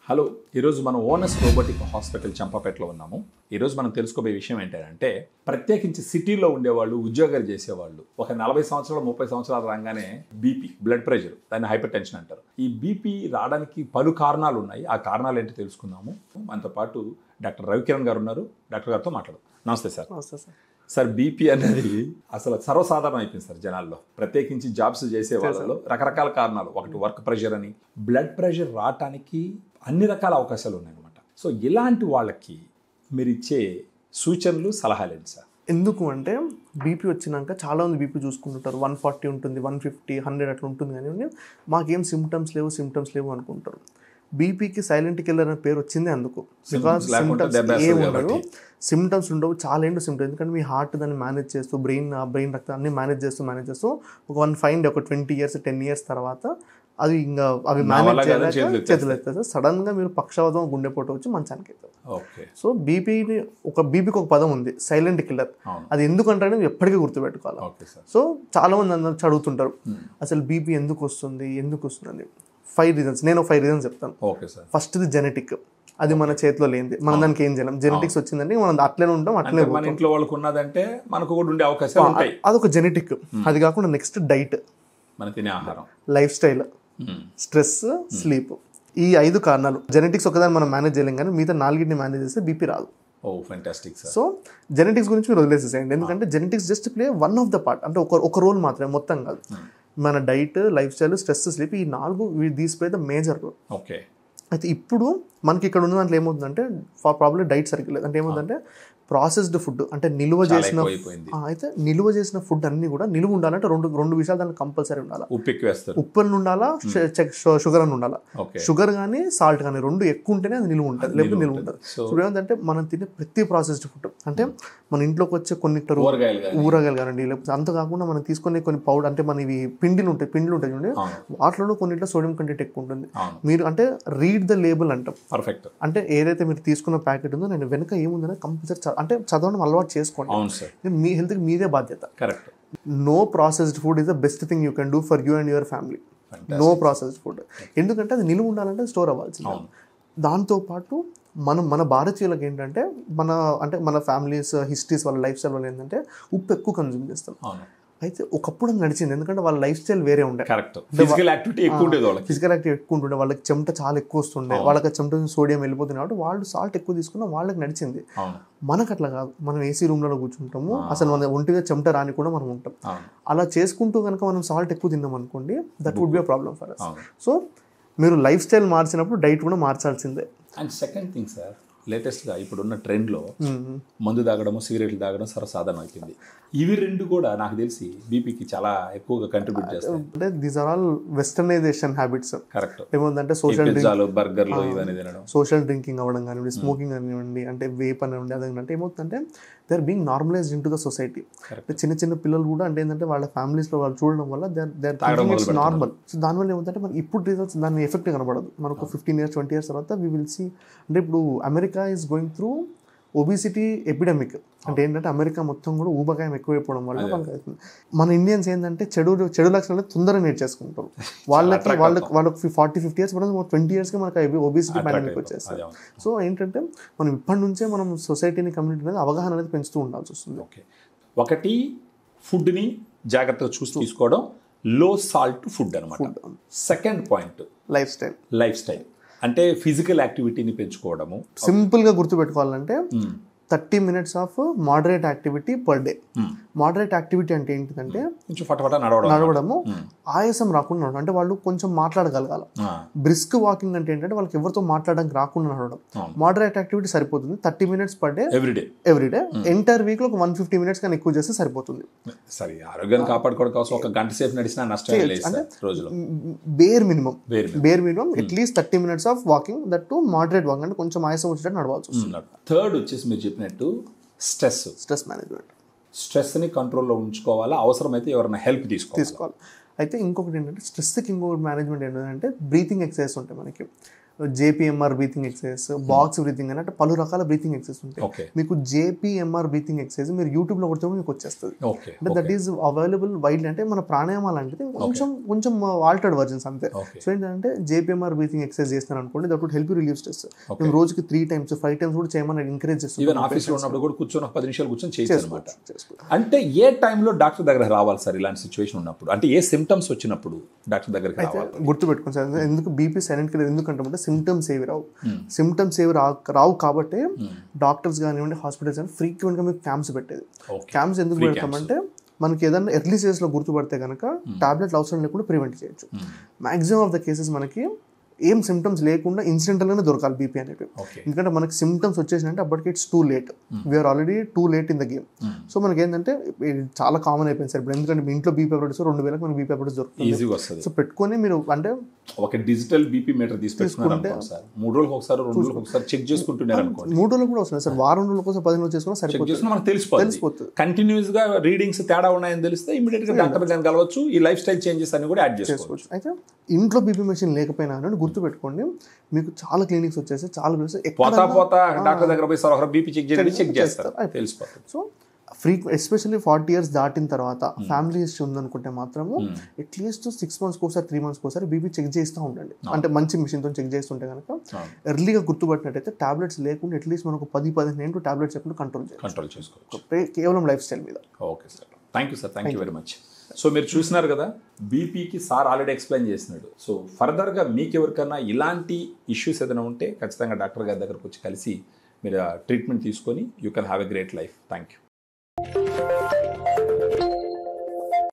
Hello, ఈరోజు మనం onus robotic hospital చంపాపేటలో ఉన్నాము. ఈరోజు మనం తెలుసుకోబోయే విషయం ఏంటంటే, ప్రత్యేకించి సిటీలో ఉండేవాళ్ళు, ఉద్యోగాలు చేసేవాళ్ళు ఒక 40 సంవత్సరాలు 30 సంవత్సరాలు రాగానే బీపీ, బ్లడ్ ప్రెషర్, దాన్ని హైపర్ టెన్షన్ అంటారు. ఈ బీపీ రావడానికి పలు కారణాలు ఉన్నాయి. ఆ కారణాలు ఏంటో తెలుసుకుందాము. మనతో పాటు డాక్టర్ రవికిరణ్ గారు ఉన్నారు. డాక్టర్ గారితో మాట్లాడదాం. నమస్తే సార్. నమస్తే సార్. సార్, బీపీ అనేది అసలు సర్వసాధారణం అయిపోయింది సార్ జనాల్లో. ప్రత్యేకించి జాబ్స్ చేసే వాళ్ళలో రకరకాల కారణాలు. ఒకటి వర్క్ ప్రెషర్ అని. బ్లడ్ ప్రెషర్ రావటానికి అన్ని రకాల అవకాశాలు ఉన్నాయన్నమాట. సో ఇలాంటి వాళ్ళకి మీరు ఇచ్చే సూచనలు, సలహాలు ఏంటి సార్? ఎందుకు అంటే బీపీ వచ్చినాక చాలామంది బీపీ చూసుకుంటుంటారు. 140 ఉంటుంది, 150, 100 అట్లా ఉంటుంది. కానీ మాకేం సిమ్టమ్స్ లేవు అనుకుంటారు. బీపీకి సైలెంట్ కిల్లర్ అనే పేరు వచ్చింది అందుకు. బికాస్ సిమ్టమ్స్ ఏముండదు, సిమ్టమ్స్ ఉండవు. చాలా ఏంటో సిమ్టమ్స్. ఎందుకంటే మీ హార్ట్ దాన్ని మేనేజ్ చేస్తూ బ్రెయిన్ రక్తం అన్ని మేనేజ్ చేస్తూ ఒక 20 years 10 years తర్వాత అది ఇంకా అవి మేనేజ్ చేయలేక చేతులు ఎత్తారు. సడన్ గా మీరు పక్షవాతం, గుండెపోటు వచ్చి మంచానికి అవుతారు. సో బీపీకి ఒక పదం ఉంది, సైలెంట్ కిల్లర్. అది ఎందుకంటే ఎప్పటికీ గుర్తుపెట్టుకోవాలి. సో చాలా మంది అందరూ చదువుతుంటారు అసలు బీపీ ఎందుకు వస్తుంది అని. 5 reasons. నేను 5 reasons చెప్తాను. First the genetic. అది మన చేతిలో లేనిది, మనం దానికి ఏం చేయలేం. జెనెటిక్స్ వచ్చిందంటే మనం అట్లనే ఉంటాం, అట్లనే మన ఇంట్లో వాళ్ళకు ఉన్నదంటే మనకు కూడా ఉండే అవకాశాలు ఉంటాయి. అదొక జెనెటిక్. అది కాకుండా నెక్స్ట్ డైట్, మన తినే ఆహారం, లైఫ్ స్టైల్, స్ట్రెస్, స్లీప్. ఈ 5 కారణాలు. జెనెటిక్స్ ఒకదాన్ని మనం మేనేజ్ చేయలేం, కానీ మిగతా 4 మేనేజ్ చేస్తే బీపీ రాదు. సో జెనెటిక్స్ గురించి మీరు వదిలేసేసేయండి. ఎందుకంటే genetics just play one of the part. అంటే ఒక రోల్ మాత్రమే, మొత్తం కాదు. మన diet, life style, stress, sleep, ఈ 4 these play the major role. అయితే ఇప్పుడు మనకి ఇక్కడ ఉన్న దాంట్లో ఏమవుతుందంటే ప్రాబ్లమ్ డైట్ సరిగ్గా లేదు. అంటే ఏమవుతుందంటే ప్రాసెస్డ్ ఫుడ్, అంటే నిల్వ చేసిన ఫుడ్ అన్ని కూడా నిలువ ఉండాలంటే రెండు విషయాలు దానికి కంపల్సరీ ఉండాలి. ఉప్పు ఉండాలా, షుగర్ అని ఉండాలా. షుగర్ కానీ సాల్ట్ కానీ 2 ఎక్కువ ఉంటేనే అది నిలువ ఉంటుంది, లేకపోతే నిలువ ఉంటుంది. ఇప్పుడు ఏంటంటే మనం తినే ప్రతి ప్రాసెస్డ్ ఫుడ్, అంటే మన ఇంట్లోకి వచ్చే కొన్ని ఊరగాయలు కానివ్వండి, లేకపోతే అంత కాకుండా మనం తీసుకునే కొన్ని పౌడర్, అంటే మన ఇవి పిండిలు ఉంటాయి చూడండి, వాటిలో కొన్నిట్లో సోడియం కంటెంట్ ఎక్కువ ఉంటుంది. మీరు అంటే రీడ్ ద లేబుల్ అంటాం. పర్ఫెక్ట్. అంటే ఏదైతే మీరు తీసుకున్న ప్యాకెట్ ఉందో నేను వెనక ఏముందని కంపల్సరీ అంటే చదవడం అలవాటు చేసుకోండి. మీ హెల్త్కి మీదే బాధ్యత. Correct. No processed food is the best thing you can do for you and your family. No processed food. ఎందుకంటే అది నిలువ ఉండాలంటే స్టోర్ అవ్వాల్సింది. దాంతోపాటు మన భారతీయులకు ఏంటంటే మన ఫ్యామిలీస్ హిస్టరీస్, వాళ్ళ లైఫ్ స్టైల్ వల్ల ఏంటంటే ఉప్పు ఎక్కువ కన్జ్యూమ్ చేస్తాం. అయితే ఒకప్పుడు నడిచింది, ఎందుకంటే వాళ్ళ లైఫ్ స్టైల్ వేరే ఉండే. ఫిజికల్ యాక్టివిటీ ఎక్కువ ఉంటుండే, వాళ్ళకి చెమట చాలా ఎక్కువ వస్తుండే, వాళ్ళకి చెమట సోడియం వెళ్ళిపోతుంది కాబట్టి వాళ్ళు సాల్ట్ ఎక్కువ తీసుకున్నా వాళ్ళకి నడిచింది. మనకు అట్లా కాదు. మనం ఏసీ రూమ్లలో కూర్చుంటాము, అసలు మన ఒంటిగా చెమట రాని కూడా మనం ఉంటాం. అలా చేసుకుంటూ కనుక మనం సాల్ట్ ఎక్కువ తిన్నాం అనుకోండి, that would be a problem for us. So మీరు లైఫ్ స్టైల్ మార్చినప్పుడు డైట్ కూడా మార్చాల్సిందే. అండ్ సెకండ్ థింగ్ సార్, లేటెస్ట్గా ఇప్పుడున్న ట్రెండ్లో మందు తాగడము, సిగరెట్లు తాగడం సర్వసాధారణం అయిపోయింది. ఇవి 2 కూడా నాకు తెలిసి బీపీకి చాలా ఎక్కువగా కంట్రిబ్యూట్ చేస్తాయి. అంటే these are all westernisation habits. Correct. ఏముందంటే సోషల్ డ్రింకింగ్ అవ్వడం కానివ్వండి, స్మోకింగ్ కానివ్వండి, అంటే వేప్ అనివ్వండి, అదేంటంటే ఏమవుతుందంటే they are being normalised into the society. చిన్న పిల్లలు కూడా అంటే ఏంటంటే వాళ్ళ ఫ్యామిలీస్లో వాళ్ళు చూడడం వల్ల దే ఆర్ నార్మల్. సో దానివల్ల ఏమవుతుందంటే మనకి ఇప్పుడు రిజల్ట్స్ దాని ఎఫెక్ట్ కనబడదు. మనకు 15 years 20 years తర్వాత వీ విల్ సీ. అంటే ఇప్పుడు America is going through obesity epidemic. అంటే ఏంటంటే అమెరికా మొత్తం కూడా ఊబకాయం ఎక్కువైపోవడం వల్ల వాళ్ళకి అవుతుంది. మన ఇండియన్స్ ఏంటంటే చెడు లక్షణాలు తొందరగా నేర్చేసుకుంటారు. వాళ్ళకి 40-50 years 20 yearsకి మనకు ఒబిసిటీ పాండమిక్ వచ్చేస్తుంది. సో ఏంటంటే మనం ఇప్పటి నుంచే మనం సొసైటీని, కమ్యూనిటీ అనేది అవగాహన అనేది పెంచుతూ ఉండాల్సి వస్తుంది. ఒకటి, ఫుడ్ని జాగ్రత్తగా చూసి తీసుకోవడం, లో సాల్ట్ ఫుడ్ అనమాట. సెకండ్ పాయింట్, లైఫ్ స్టైల్ అంటే ఫిజికల్ యాక్టివిటీని పెంచుకోవడము. సింపుల్గా గుర్తుపెట్టుకోవాలంటే 30 minutes of moderate activity per day. Moderate activity అంటే ఏంటిదంటే నడవడము, ఆయాసం రాకుండా నడవడం. అంటే వాళ్ళు కొంచెం మాట్లాడగలగాలి. బ్రిస్క్ వాకింగ్ అంటే ఏంటంటే వాళ్ళకి ఎవరితో మాట్లాడడానికి రాకుండా నడవడం. మోడరేట్ యాక్టివిటీ సరిపోతుంది. 30 minutes per day everyday. Entire week లో 150 minutes కానీ ఎక్కువ చేస్తే సరిపోతుంది. సరే, ఆరోగ్యాన్ని కాపాడుకోవడం కోసం ఒక గంట సేపు నడిచినా నష్టం లేదు. అంటే bear minimum at least 30 minutes of walking, that to moderate walking, అంటే కొంచెం ఆయాసం వచ్చేటట్టు నడవాల్సి వస్తుంది. థర్డ్ వచ్చేసి మీరు చెప్పినట్టు స్ట్రెస్ మేనేజ్మెంట్. స్ట్రెస్ని కంట్రోల్లో ఉంచుకోవాలా, అవసరమైతే ఎవరైనా హెల్ప్ తీసుకోవాలి. అయితే ఇంకొకటి ఏంటంటే స్ట్రెస్కి ఇంకొకటి మేనేజ్మెంట్ ఏంటంటే బ్రీతింగ్ ఎక్సర్సైజ్ ఉంటాయి మనకి. జేపీఎంఆర్ బ్రీతింగ్ ఎక్సర్సైజ్, బాక్స్ బ్రీతింగ్ అని అంటే పలు రకాల బ్రీతింగ్ ఎక్సర్సైజ్ ఉంటాయి. మీకు జేపీఎంఆర్ బ్రీతింగ్ ఎక్సర్సైజ్ మీరు యూట్యూబ్లో కొడితే మీకు వచ్చేస్తుంది. అంటే దట్ ఈస్ అవైలబుల్ వైడ్లీ. అంటే మన ప్రాణాయామాలు అంటే కొంచెం ఆల్టర్డ్ వర్జన్స్ అంతే. సో ఏంటంటే జేపీఎంఆర్ బ్రీతింగ్ ఎక్సర్సైజ్ చేస్తున్నారు అనుకోండి, that would help you relieve stress. మేము రోజుకి 3 times 5 times కూడా చేయమని ఎంకరేజ్ చేస్తాం. ఆఫీస్లో ఉన్నప్పుడు కూడా కూర్చొని 10 నిమిషాలు కూర్చొని చేయొచ్చు. అంటే ఏ టైంలో డాక్టర్ దగ్గర రావాలి సార్ ఇలాంటి సిచ్యువేషన్ ఉన్నప్పుడు? అంటే ఏ సిమ్టమ్స్ వచ్చినప్పుడు డాక్టర్ దగ్గరికి రావాలి? గుర్తుపెట్టుకోండి సార్, ఎందుకు బీపీ సైలెంట్ కిల్లర్ ఎందుకంటే సిమ్టమ్స్ ఏవి రావు. సిమ్టమ్స్ ఏవి రావు కాబట్టి డాక్టర్స్ కానివ్వండి, హాస్పిటల్స్ కానీ ఫ్రీక్వెంట్గా మీకు క్యాంప్స్ పెట్టేది. క్యాంప్స్ ఎందుకు పెడతామంటే మనకి ఏదైనా ఎర్లీ స్టేజ్లో గుర్తుపడితే కనుక టాబ్లెట్లు అవసరం లేకుండా ప్రివెంట్ చేయొచ్చు. మ్యాక్సిమం ఆఫ్ ద కేసెస్ మనకి ఏం సిమ్టమ్స్ లేకుండా ఇన్సిడెంటల్గానే దొరకాలి బీపీ అనేది. ఎందుకంటే మనకి సిమ్టమ్స్ వచ్చేసినంటే అప్పటికి it's too late, we're already too late in the game. So మనకి ఏంటంటే చాలా కామన్ అయిపోయింది సార్ ఇప్పుడు. ఎందుకంటే మీ ఇంట్లో బీపీ అప్డేట్స్ 2000 మనకి బీపీ అప్డేట్స్ దొరుకుతుంది. సో పెట్టుకొని మీరు అంటే ఒక డిజిటల్ బీపీ మీటర్ తీసుకుంటే 3 రోజులకు ఒకసారి 2 రోజులకు ఒకసారి చెక్ చేసుకుంటున్నారు అనుకోండి. 3 రోజులు కూడా వస్తుంది సార్, వారం రోజులకు ఒకసారి 10 రోజులు చేసుకున్నా సరిపోతుంది. మనకు తెలిసిపోతుంది కంటిన్యూస్ గా రీడింగ్స్ తేడా ఉన్నాయని తెలిస్తే ఇమీడియట్ గా డాక్టర్ గారిని కలవచ్చు. ఈ లైఫ్ స్టైల్ చేంజెస్ అన్ని కూడా యాడ్ చేసుకోవచ్చు. అయితే ఇంట్లో బీపీ మెషిన్ లేకపోయినా అని గుర్తుపెట్టుకోండి, మీకు చాలా క్లినిక్స్ వచ్చేసి చాలా ప్లేసెస్ డాక్టర్ దగ్గర పోయి సార్ బీపీ చెక్ చేస్తారు తెలిసిపోతుంది. సో ఎస్పెషల్లీ 40 years దాటిన తర్వాత ఫ్యామిలీ హిస్టరీ ఉందనుకుంటే మాత్రము అట్లీస్ట్ 6 months ఒకసారి 3 months ఒకసారి బీపీ చెక్ చేస్తూ ఉండండి. అంటే మంచి మిషన్తో చెక్ చేస్తుంటే కనుక ఎర్లీగా గుర్తుపట్టినట్టయితే టాబ్లెట్స్ లేకుండా అట్లీస్ట్ మనకు 10-15 టాబ్లెట్స్ చెప్పిన కంట్రోల్ చేసుకోవచ్చు కేవలం లైఫ్ స్టైల్ మీద. Okay sir, thank you sir, thank you very much. So మీరు చూసినారు కదా, బీపీకి సార్ ఆల్రెడీ ఎక్స్ప్లెయిన్ చేసినాడు. సో ఫర్దర్గా మీకు ఎవరికైనా ఇలాంటి ఇష్యూస్ ఏదైనా ఉంటే ఖచ్చితంగా డాక్టర్ గారి దగ్గరకు వచ్చి కలిసి మీరు ట్రీట్మెంట్ తీసుకొని you can have a great life. Thank you.